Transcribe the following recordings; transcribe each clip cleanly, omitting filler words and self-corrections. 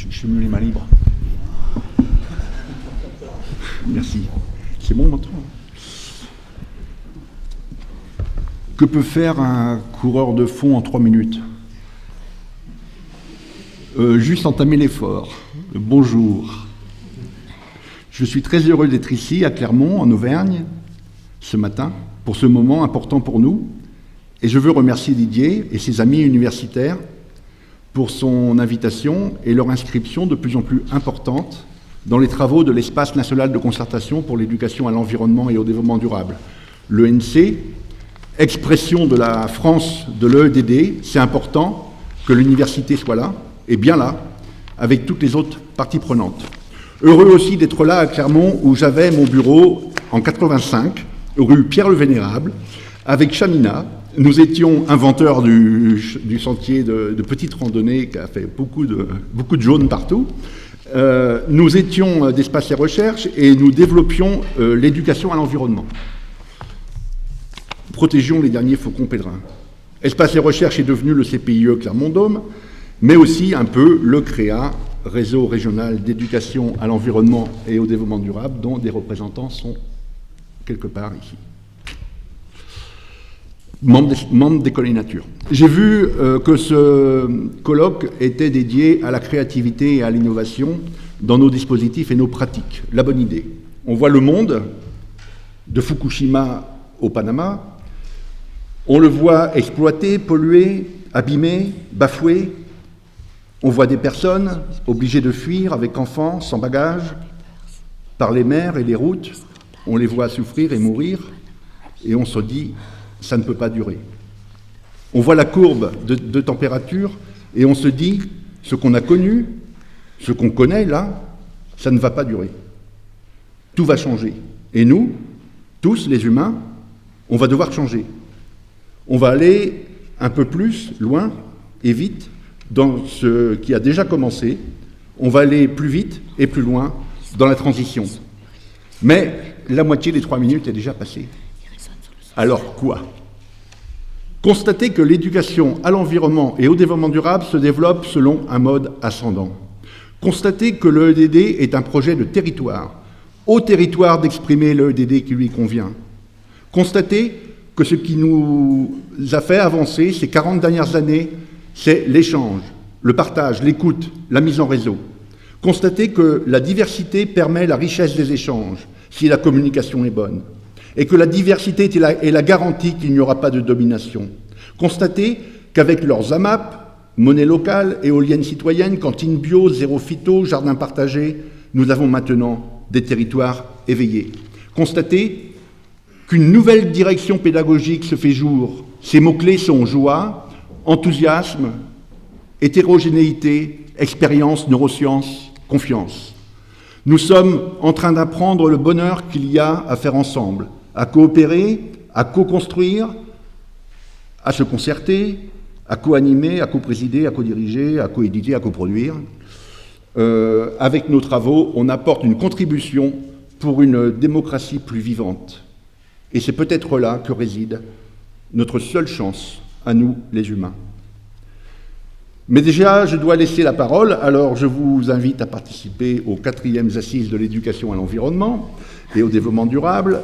Je suis mieux les mains libres. Merci. C'est bon maintenant. Que peut faire un coureur de fond en 3 minutes? Juste entamer l'effort. Bonjour. Je suis très heureux d'être ici, à Clermont, en Auvergne, ce matin, pour ce moment important pour nous. Et je veux remercier Didier et ses amis universitaires pour son invitation et leur inscription de plus en plus importante dans les travaux de l'Espace national de concertation pour l'éducation à l'environnement et au développement durable. L'ENC, expression de la France de l'EEDD, c'est important que l'université soit là, et bien là, avec toutes les autres parties prenantes. Heureux aussi d'être là à Clermont, où j'avais mon bureau en 85, rue Pierre-le-Vénérable, avec Chamina. Nous étions inventeurs du sentier de petite randonnée qui a fait beaucoup de jaunes partout. Nous étions d'Espace et Recherche et nous développions l'éducation à l'environnement. Protégeons les derniers faucons pèlerins. Espace et Recherche est devenu le CPIE Clermont-Dôme, mais aussi un peu le CREA, Réseau régional d'éducation à l'environnement et au développement durable, dont des représentants sont quelque part ici. Membres d'École et Nature. J'ai vu que ce colloque était dédié à la créativité et à l'innovation dans nos dispositifs et nos pratiques. La bonne idée. On voit le monde, de Fukushima au Panama, on le voit exploité, pollué, abîmé, bafoué. On voit des personnes obligées de fuir avec enfants, sans bagages, par les mers et les routes. On les voit souffrir et mourir, et on se dit, ça ne peut pas durer. On voit la courbe de température, et on se dit, ce qu'on a connu, ce qu'on connaît là, ça ne va pas durer. Tout va changer. Et nous, tous les humains, on va devoir changer. On va aller un peu plus loin et vite dans ce qui a déjà commencé. On va aller plus vite et plus loin dans la transition. Mais la moitié des 3 minutes est déjà passée. Alors quoi? Constatez que l'éducation à l'environnement et au développement durable se développe selon un mode ascendant. Constatez que l'EEDD est un projet de territoire, au territoire d'exprimer l'EEDD qui lui convient. Constatez que ce qui nous a fait avancer ces 40 dernières années, c'est l'échange, le partage, l'écoute, la mise en réseau. Constatez que la diversité permet la richesse des échanges, si la communication est bonne, et que la diversité est la garantie qu'il n'y aura pas de domination. Constatez qu'avec leurs AMAP, monnaie locale, éoliennes citoyennes, cantines bio, zéro phyto, jardins partagés, nous avons maintenant des territoires éveillés. Constatez qu'une nouvelle direction pédagogique se fait jour. Ces mots-clés sont joie, enthousiasme, hétérogénéité, expérience, neurosciences, confiance. Nous sommes en train d'apprendre le bonheur qu'il y a à faire ensemble, à coopérer, à co-construire, à se concerter, à co-animer, à co-présider, à co-diriger, à co-éditer, à co-produire. Avec nos travaux, on apporte une contribution pour une démocratie plus vivante. Et c'est peut-être là que réside notre seule chance, à nous, les humains. Mais déjà, je dois laisser la parole, alors je vous invite à participer aux 4e assises de l'éducation à l'environnement et au développement durable.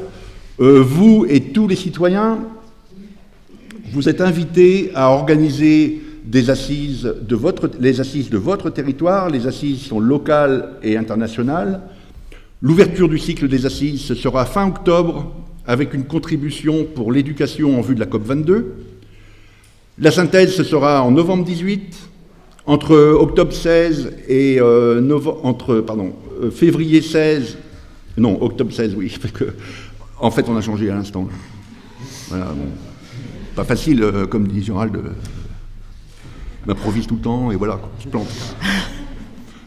Vous et tous les citoyens, vous êtes invités à organiser les assises de votre territoire. Les assises sont locales et internationales. L'ouverture du cycle des assises, ce sera fin octobre, avec une contribution pour l'éducation en vue de la COP22. La synthèse, ce sera en novembre 18, entre octobre 16 et février 16, non, octobre 16, oui, parce que, en fait, on a changé à l'instant. Voilà, bon. Pas facile, comme dit Gérald, m'improvise tout le temps, et voilà, je plante.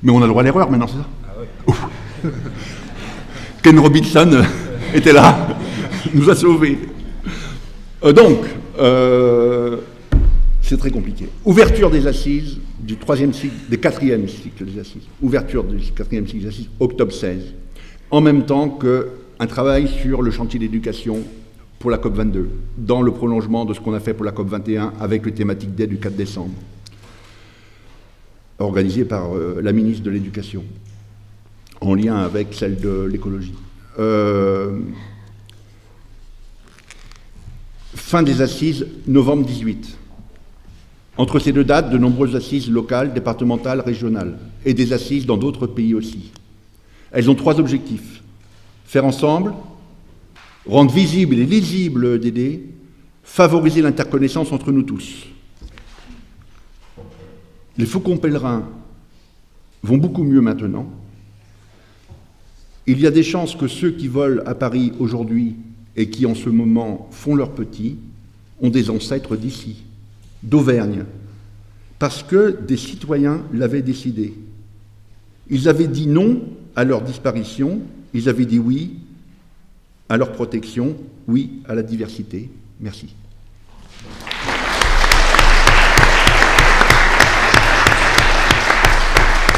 Mais on a le droit à l'erreur maintenant, c'est ça? Ah ouais. Ken Robinson était là, nous a sauvés. C'est très compliqué. Ouverture des assises du 3e cycle, des 4e cycle des assises. Ouverture du 4e cycle des assises, octobre 16. En même temps qu'un travail sur le chantier d'éducation pour la COP22, dans le prolongement de ce qu'on a fait pour la COP21 avec le thématique d'aide du 4 décembre. 4e cycle des assises, 5e cycle des assises, ouverture du 4e cycle des assises, octobre 16. En même temps qu'un travail sur le chantier d'éducation pour la COP22, dans le prolongement de ce qu'on a fait pour la COP21 avec le thématique d'aide du 4 décembre. organisée par la ministre de l'Éducation, en lien avec celle de l'écologie. Fin des assises, novembre 18. Entre ces deux dates, de nombreuses assises locales, départementales, régionales, et des assises dans d'autres pays aussi. Elles ont 3 objectifs. Faire ensemble, rendre visible et lisible l'EDD, favoriser l'interconnaissance entre nous tous. Les faucons pèlerins vont beaucoup mieux maintenant. Il y a des chances que ceux qui volent à Paris aujourd'hui et qui en ce moment font leurs petits ont des ancêtres d'ici, d'Auvergne, parce que des citoyens l'avaient décidé. Ils avaient dit non à leur disparition, ils avaient dit oui à leur protection, oui à la diversité. Merci.